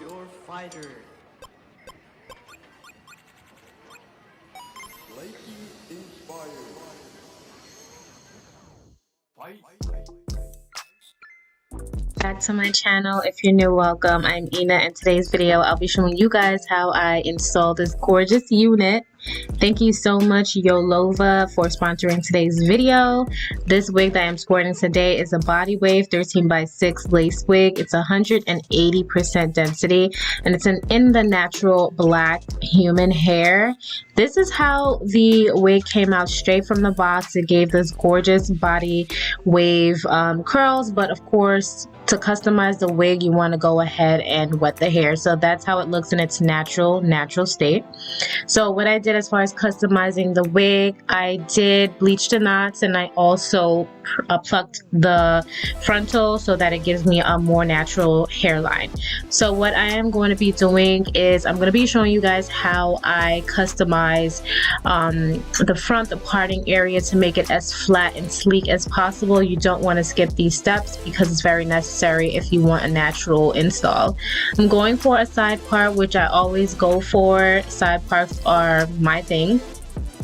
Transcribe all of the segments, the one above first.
your fighter. Lightning inspired. Fight. Back to my channel. If you're new, welcome. I'm Ina. In today's video I'll be showing you guys how I install this gorgeous unit. Thank you so much YOLOVA for sponsoring today's video. This wig that I'm sporting today is a body wave 13x6 lace wig. It's 180% density and it's in the natural black human hair. This is how the wig came out straight from the box. It gave this gorgeous body wave curls, but of course to customize the wig you want to go ahead and wet the hair. So that's how it looks in its natural state. So what I did as far as customizing the wig, I did bleach the knots and I also plucked the frontal so that it gives me a more natural hairline. So what I am going to be doing is I'm going to be showing you guys how I customize the front, the parting area to make it as flat and sleek as possible. You don't want to skip these steps because it's very necessary if you want a natural install. I'm going for a side part, which I always go for. Side parts are my thing.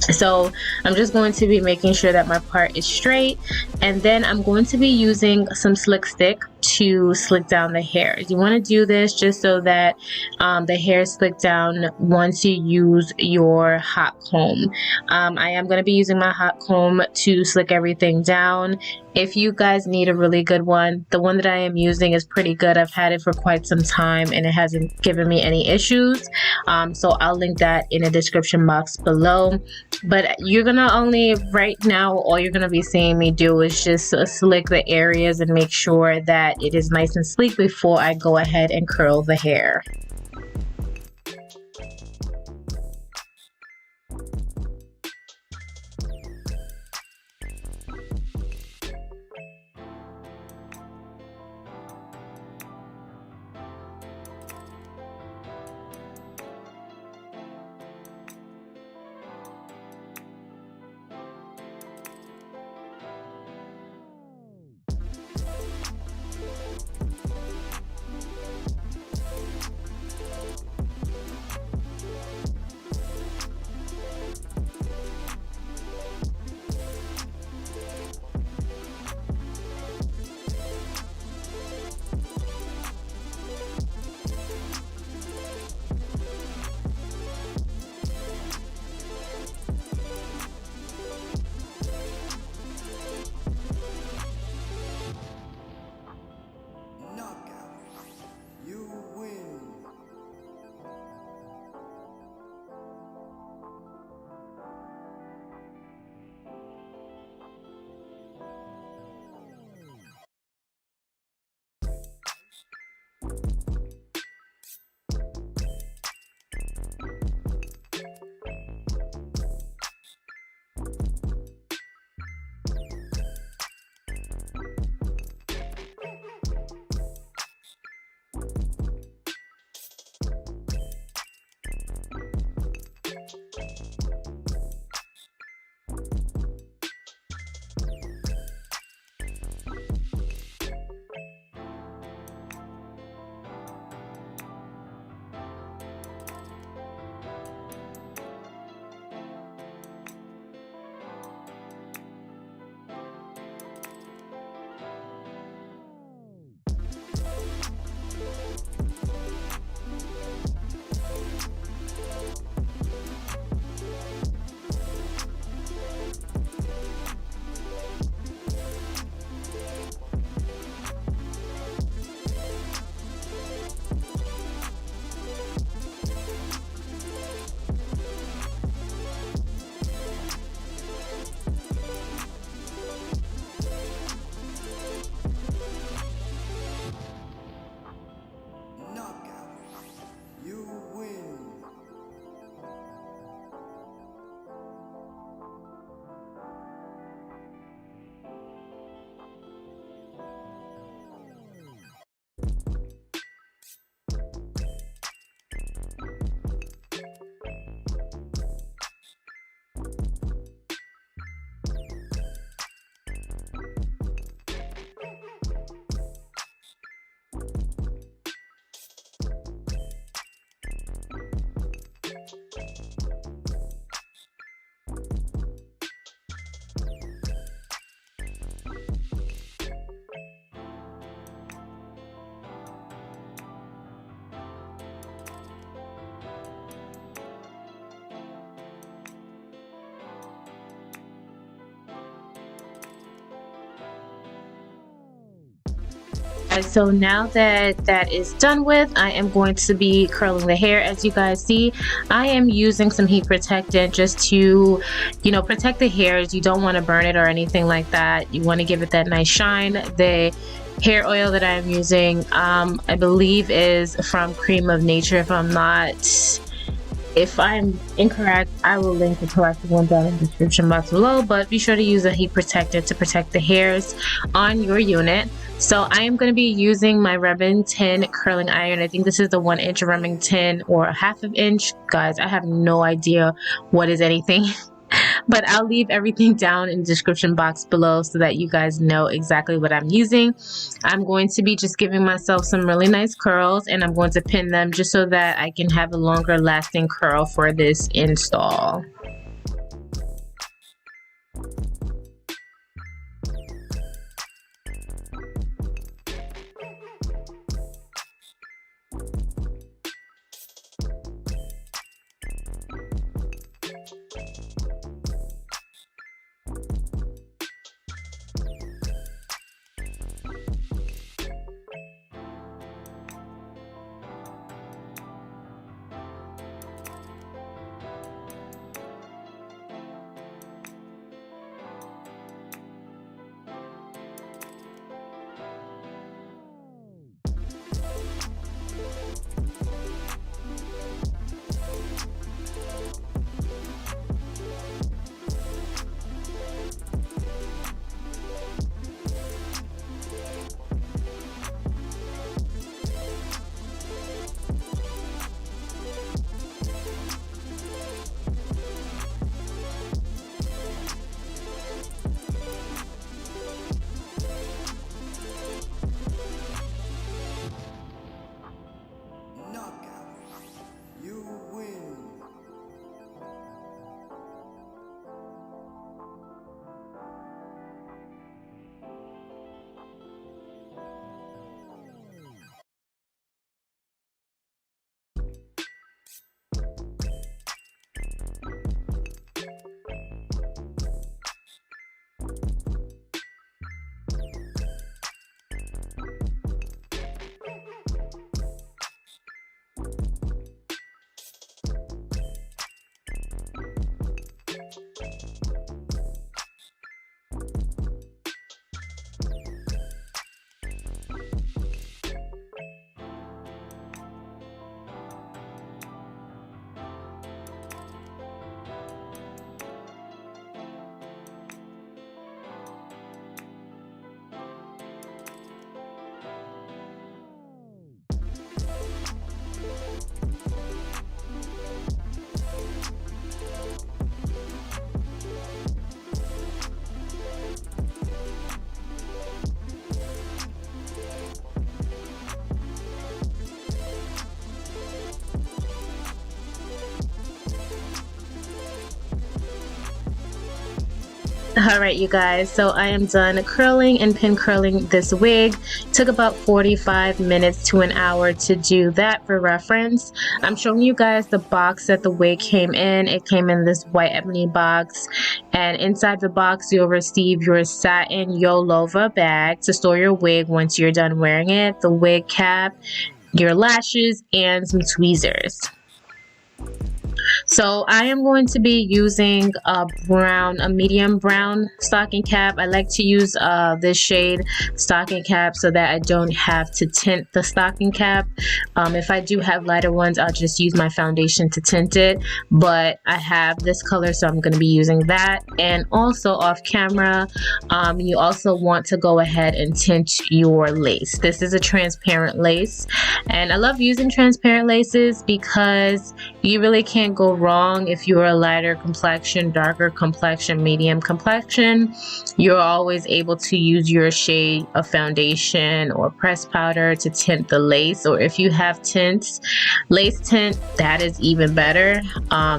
So I'm just going to be making sure that my part is straight, and then I'm going to be using some slick stick to slick down the hair. You want to do this just so that the hair is slicked down once you use your hot comb. I am going to be using my hot comb to slick everything down. If you guys need a really good one, the one that I am using is pretty good. I've had it for quite some time and it hasn't given me any issues. So I'll link that in the description box below. But you're gonna right now, all you're gonna be seeing me do is just slick the areas and make sure that it is nice and sleek before I go ahead and curl the hair. So now that that is done with, I am going to be curling the hair. As you guys see, I am using some heat protectant just to, you know, protect the hairs. You don't want to burn it or anything like that. You want to give it that nice shine. The hair oil that I'm using, I believe is from Cream of Nature. If I'm incorrect, I will link the correct one down in the description box below, but be sure to use a heat protectant to protect the hairs on your unit. So I am going to be using my Remington curling iron. I think this is the 1-inch Remington or a 1/2 inch. Guys, I have no idea what is anything. But I'll leave everything down in the description box below so that you guys know exactly what I'm using. I'm going to be just giving myself some really nice curls, and I'm going to pin them just so that I can have a longer lasting curl for this install. Alright you guys, so I am done curling and pin curling this wig. Took about 45 minutes to an hour to do that for reference. I'm showing you guys the box that the wig came in. It came in this white ebony box, and inside the box you'll receive your satin YOLOVA bag to store your wig once you're done wearing it, the wig cap, your lashes, and some tweezers. So I am going to be using a medium brown stocking cap. I like to use this shade stocking cap so that I don't have to tint the stocking cap. If I do have lighter ones, I'll just use my foundation to tint it, but I have this color, so I'm going to be using that. And also off camera, you also want to go ahead and tint your lace. This is a transparent lace, and I love using transparent laces because you really can't go wrong if you're a lighter complexion, darker complexion, medium complexion. You're always able to use your shade of foundation or pressed powder to tint the lace, or if you have tints, lace tint, that is even better.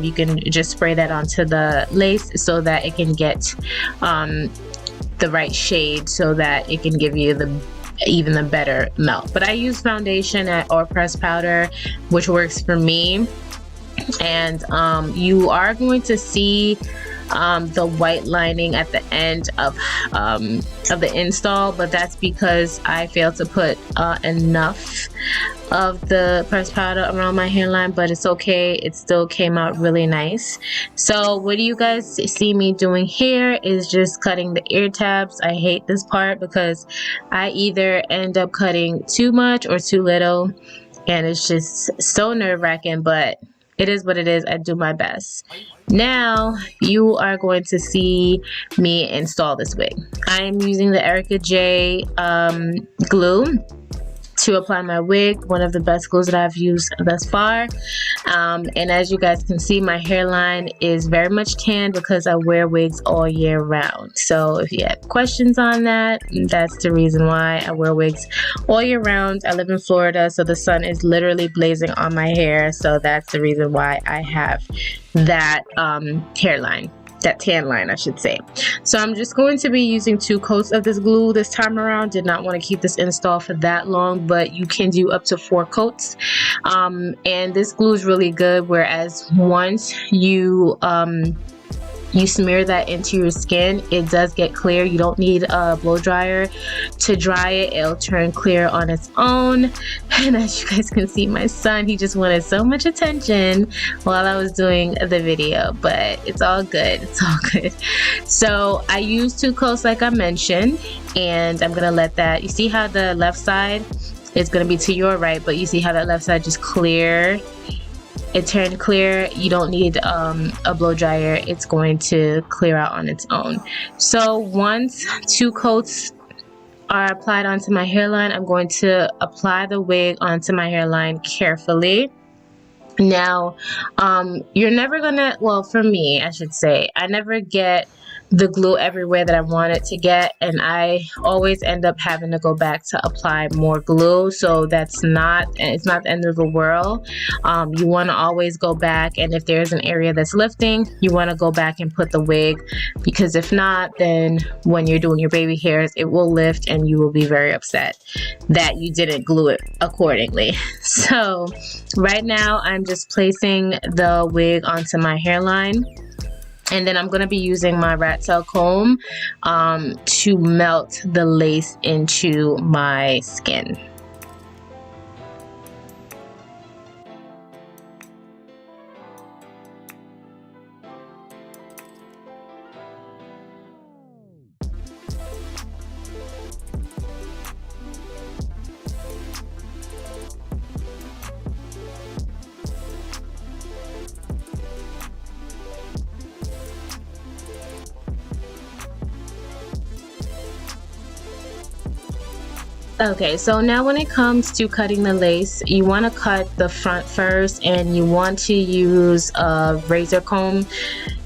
You can just spray that onto the lace so that it can get the right shade, so that it can give you even the better melt. But I use foundation or pressed powder, which works for me. And you are going to see the white lining at the end of the install, but that's because I failed to put enough of the pressed powder around my hairline, but it's okay, it still came out really nice. So what do you guys see me doing here is just cutting the ear tabs. I hate this part because I either end up cutting too much or too little, and it's just so nerve-wracking, but it is what it is. I do my best. Now you are going to see me install this wig. I am using the Erica J glue to apply my wig, one of the best glues that I've used thus far. And as you guys can see, my hairline is very much tan because I wear wigs all year round. So if you have questions on that, that's the reason why I wear wigs all year round. I live in Florida, so the sun is literally blazing on my hair, so that's the reason why I have that hairline. That tan line, I should say. So I'm just going to be using 2 coats of this glue this time around. Did not want to keep this install for that long, but you can do up to 4 coats. And this glue is really good, whereas once you smear that into your skin, it does get clear. You don't need a blow dryer to dry it. It'll turn clear on its own. And as you guys can see, my son, he just wanted so much attention while I was doing the video, but it's all good. It's all good. So I used 2 coats like I mentioned, and I'm gonna let that, you see how the left side is gonna be to your right, but you see how that left side just clear. It turned clear. You don't need a blow dryer. It's going to clear out on its own. So once 2 coats are applied onto my hairline, I'm going to apply the wig onto my hairline carefully. Now, you're never gonna, well, for me, I should say, I never get the glue everywhere that I want it to get, and I always end up having to go back to apply more glue. So it's not the end of the world. You want to always go back, and if there's an area that's lifting, you want to go back and put the wig, because if not, then when you're doing your baby hairs, it will lift and you will be very upset that you didn't glue it accordingly. So right now I'm just placing the wig onto my hairline. And then I'm going to be using my rat tail comb to melt the lace into my skin. Okay, so now when it comes to cutting the lace, you want to cut the front first, and you want to use a razor comb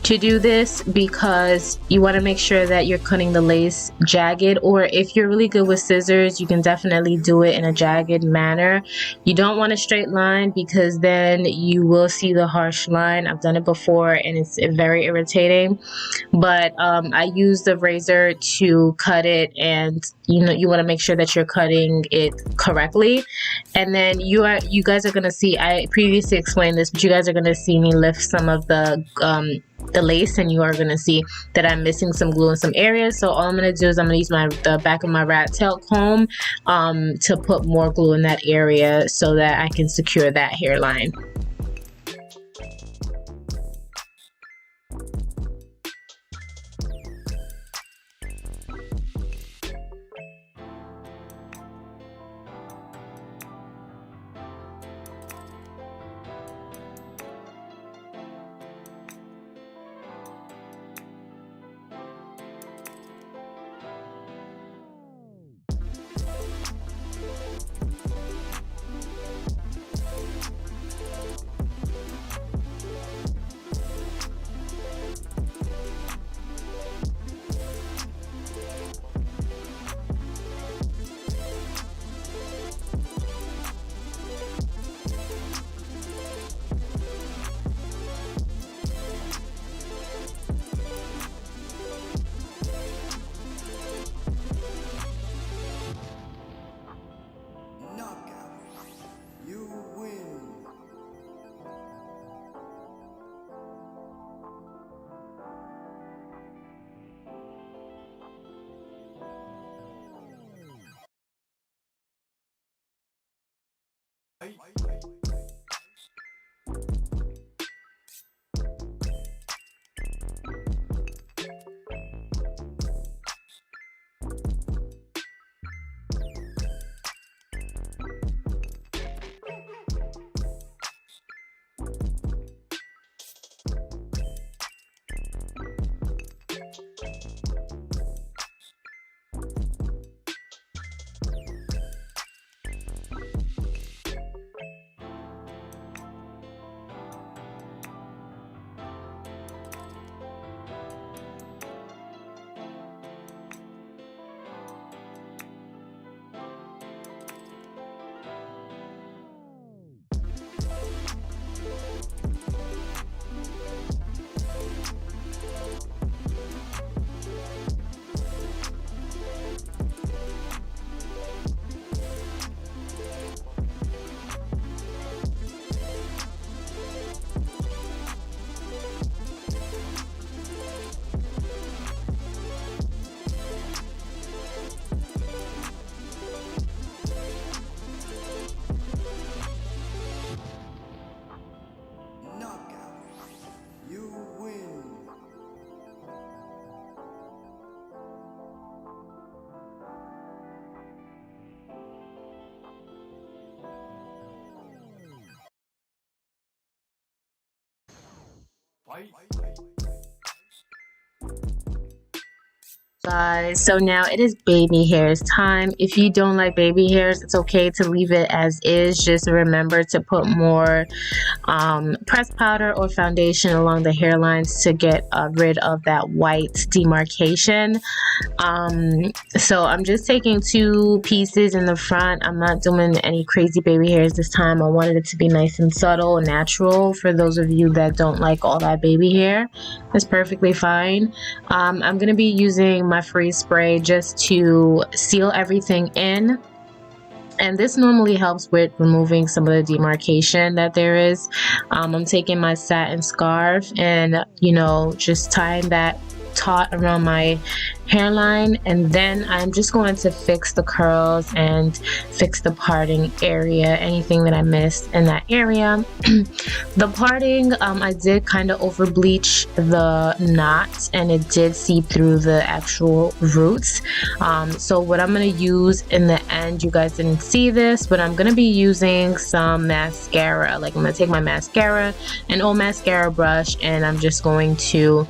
to do this, because you want to make sure that you're cutting the lace jagged, or if you're really good with scissors, you can definitely do it in a jagged manner. You don't want a straight line, because then you will see the harsh line. I've done it before and it's very irritating, but I use the razor to cut it, and you want to make sure that you're cutting it correctly. And then you guys are going to see, I previously explained this, but you guys are going to see me lift some of the lace, and you are going to see that I'm missing some glue in some areas. So all I'm going to do is I'm going to use the back of my rat tail comb to put more glue in that area so that I can secure that hairline. Fight. Guys, so now it is baby hairs time. If you don't like baby hairs, it's okay to leave it as is. Just remember to put more pressed powder or foundation along the hairlines to get rid of that white demarcation. So I'm just taking 2 pieces in the front. I'm not doing any crazy baby hairs this time. I wanted it to be nice and subtle and natural. For those of you that don't like all that baby hair, that's perfectly fine. I'm gonna be using my freeze spray just to seal everything in. And this normally helps with removing some of the demarcation that there is. I'm taking my satin scarf and, you know, just tying that taut around my hairline, and then I'm just going to fix the curls and fix the parting area, anything that I missed in that area. The parting, I did kind of over bleach the knots and it did seep through the actual roots. So what I'm going to use in the end, you guys didn't see this, but I'm going to be using some mascara. Like, I'm going to take my mascara, an old mascara brush, and I'm just going to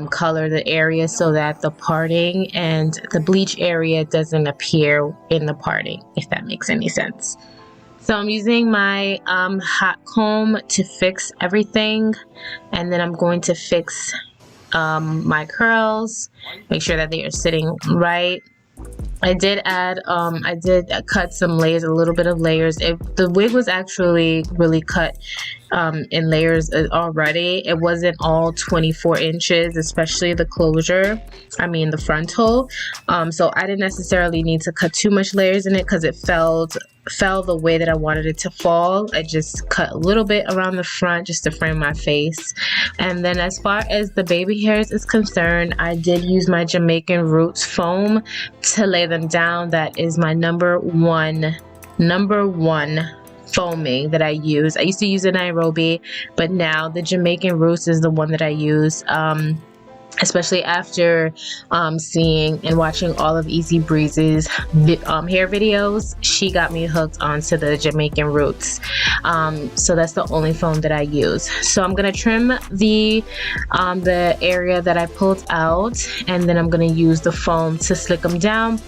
color the area so that the parting and the bleach area doesn't appear in the parting, if that makes any sense. So I'm using my hot comb to fix everything, and then I'm going to fix my curls, make sure that they are sitting right. I did add, I did cut some layers, a little bit of layers. The wig was actually really cut in layers already. It wasn't all 24 inches, especially the closure, the frontal. So I didn't necessarily need to cut too much layers in it because it fell the way that I wanted it to fall. I just cut a little bit around the front just to frame my face. And then as far as the baby hairs is concerned, I did use my Jamaican Roots foam to lay them down. That is my number one foaming that I use. I used to use it in Nairobi, but now the Jamaican Roots is the one that I use. Especially after seeing and watching all of Easy Breeze's hair videos, she got me hooked onto the Jamaican Roots. So that's the only foam that I use. So I'm gonna trim the area that I pulled out, and then I'm gonna use the foam to slick them down.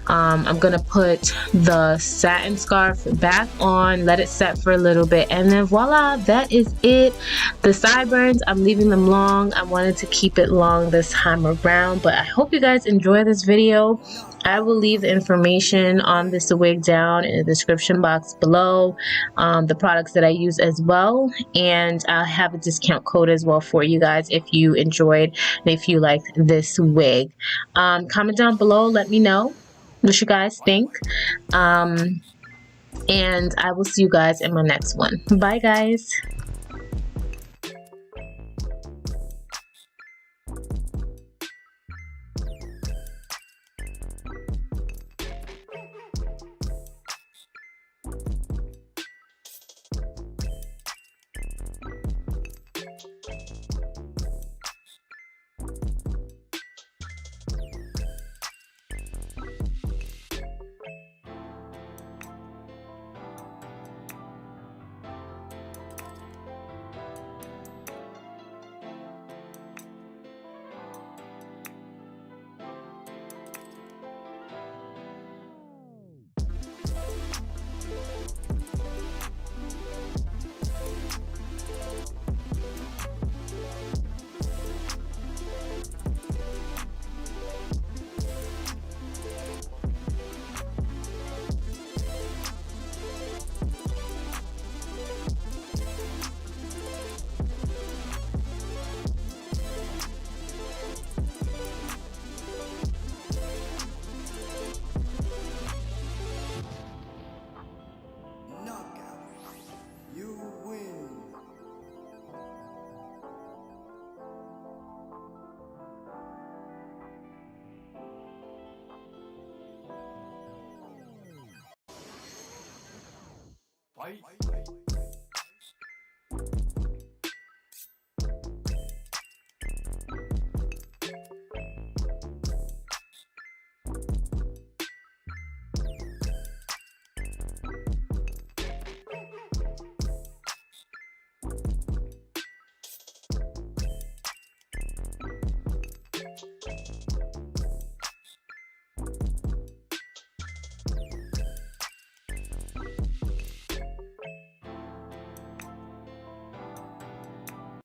I'm gonna put the satin scarf back on, let it set for a little bit, and then voila, that is it. The sideburns, I'm leaving them long. I wanted to keep it long this time around, but I hope you guys enjoy this video. I will leave the information on this wig down in the description box below, the products that I use as well, and I'll have a discount code as well for you guys if you enjoyed and if you liked this wig. Comment down below, let me know what you guys think, and I will see you guys in my next one. Bye guys. Fight.